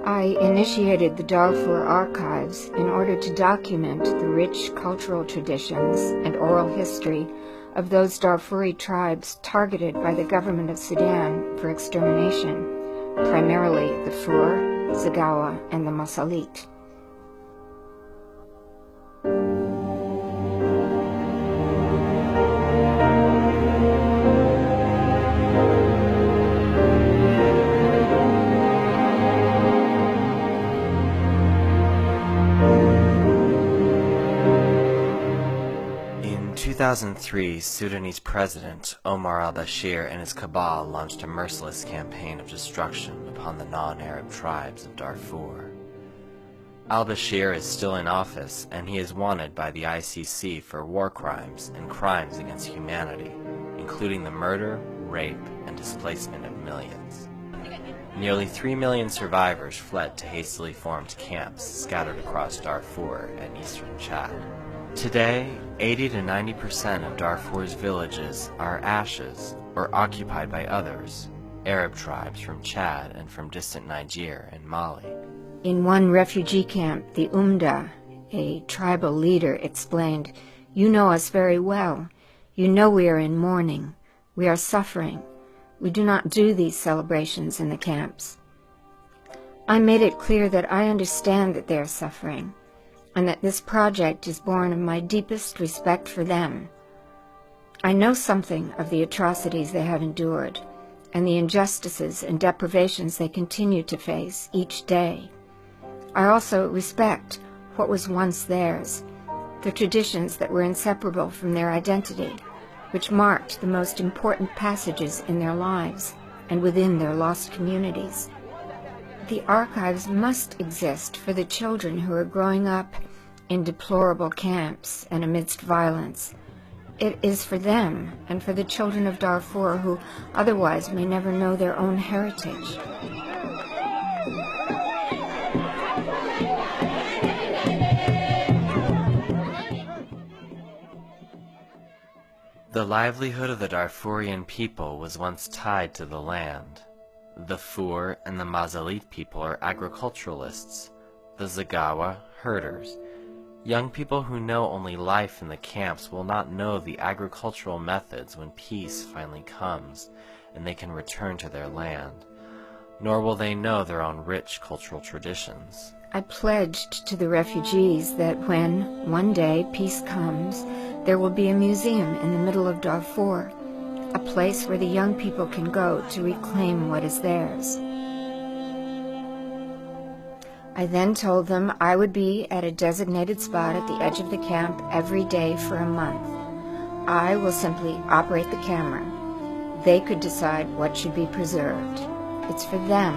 I initiated the Darfur archives in order to document the rich cultural traditions and oral history of those Darfuri tribes targeted by the government of Sudan for extermination, primarily the Fur, Zagawa, and the Masalit. In 2003, Sudanese President Omar al-Bashir and his cabal launched a merciless campaign of destruction upon the non-Arab tribes of Darfur. Al-Bashir is still in office, and he is wanted by the ICC for war crimes and crimes against humanity, including the murder, rape, and displacement of millions. Nearly 3 million survivors fled to hastily formed camps scattered across Darfur and eastern Chad. Today, 80 to 90% of Darfur's villages are ashes or occupied by others, Arab tribes from Chad and from distant Niger and Mali. In one refugee camp, the Umda, a tribal leader, explained, "You know us very well. You know we are in mourning. We are suffering. We do not do these celebrations in the camps." I made it clear that I understand that they are suffering, and that this project is born of my deepest respect for them. I know something of the atrocities they have endured, and the injustices and deprivations they continue to face each day. I also respect what was once theirs, the traditions that were inseparable from their identity, which marked the most important passages in their lives and within their lost communities. The archives must exist for the children who are growing up in deplorable camps and amidst violence. It is for them and for the children of Darfur who otherwise may never know their own heritage. The livelihood of the Darfurian people was once tied to the land. The Fur and the Masalit people are agriculturalists, the Zagawa, herders. Young people who know only life in the camps will not know the agricultural methods when peace finally comes and they can return to their land, nor will they know their own rich cultural traditions. I pledged to the refugees that when, one day, peace comes, there will be a museum in the middle of Darfur, a place where the young people can go to reclaim what is theirs. I then told them I would be at a designated spot at the edge of the camp every day for a month. I will simply operate the camera. They could decide what should be preserved. It's for them,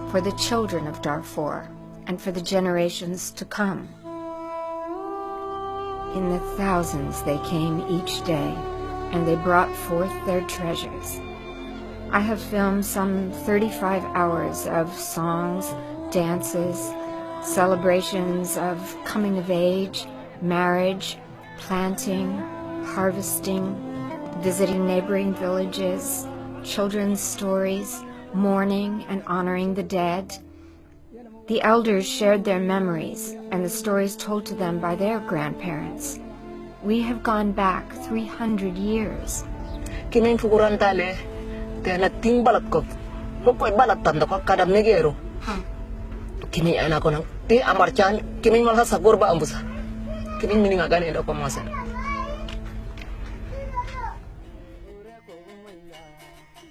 for the children of Darfur, and for the generations to come. In the thousands they came each day, and they brought forth their treasures. I have filmed some 35 hours of songs, dances, celebrations of coming of age, marriage, planting, harvesting, visiting neighboring villages, children's stories, mourning and honoring the dead. The elders shared their memories and the stories told to them by their grandparents. We have gone back 300 years. Kining fukuran tale, te na ting balat ko. Pokoy balat tanda ko kadam negero. Kini anak ko nang ti amarchan kining malha sagur ba ambusa. Kining mining agan endo pamasa.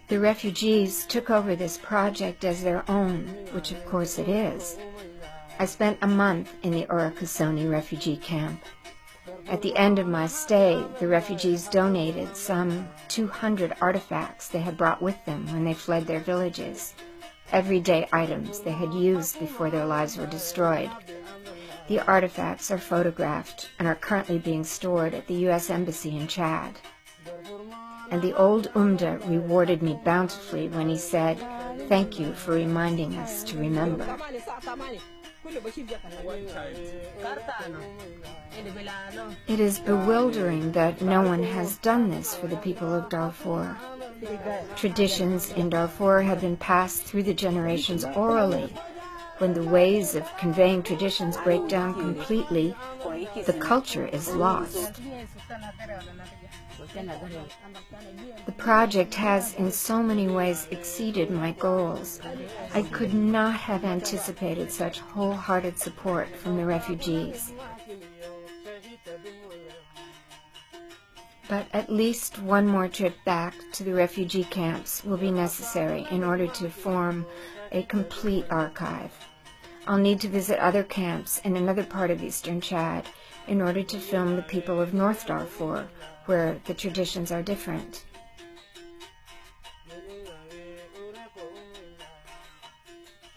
The refugees took over this project as their own, which of course it is. I spent a month in the Orakasoni refugee camp. At the end of my stay, the refugees donated some 200 artifacts they had brought with them when they fled their villages, everyday items they had used before their lives were destroyed. The artifacts are photographed and are currently being stored at the U.S. Embassy in Chad. And the old Umda rewarded me bountifully when he said, "Thank you for reminding us to remember." It is bewildering that no one has done this for the people of Darfur. Traditions in Darfur have been passed through the generations orally, When the ways of conveying traditions break down completely, the culture is lost. The project has in so many ways exceeded my goals. I could not have anticipated such wholehearted support from the refugees. But at least one more trip back to the refugee camps will be necessary in order to form a complete archive. I'll need to visit other camps in another part of eastern Chad in order to film the people of North Darfur, where the traditions are different.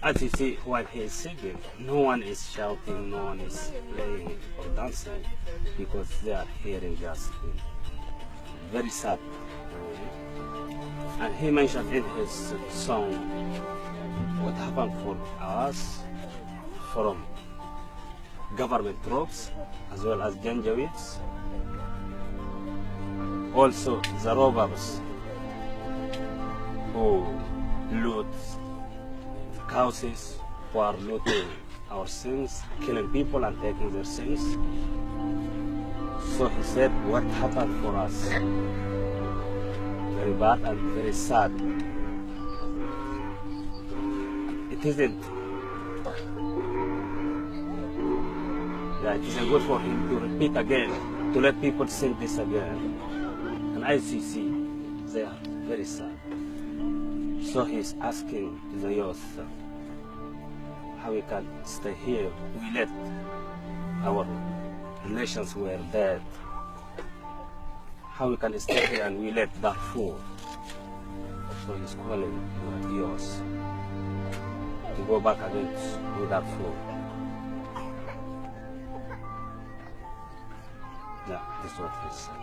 As you see, while he is singing, no one is shouting, no one is playing or dancing, because they are hearing just very sad. And he mentioned in his song what happened for us from government troops as well as Janjaweeds. Also the robbers who loot houses, who are looting our things, killing people and taking their things. So he said what happened for us, very bad and very sad. It isn't good for him to repeat again, to let people sing this again. And as you see, they are very sad. So he's asking the youth how we can stay here. We let our relations were dead. How we can stay here and we let Darfur. So he's calling the youth to go back again to Darfur. Yeah, that's what he said.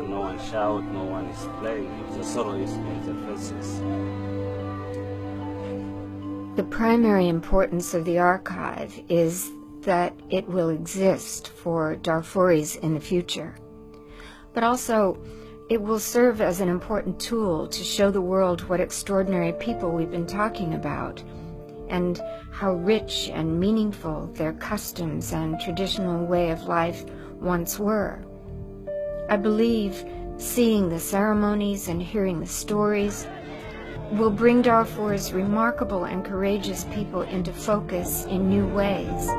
No one shout, no one is playing. The sorrow is in their faces. The primary importance of the archive is that it will exist for Darfuris in the future. But also, it will serve as an important tool to show the world what extraordinary people we've been talking about, and how rich and meaningful their customs and traditional way of life once were. I believe seeing the ceremonies and hearing the stories will bring Darfur's remarkable and courageous people into focus in new ways.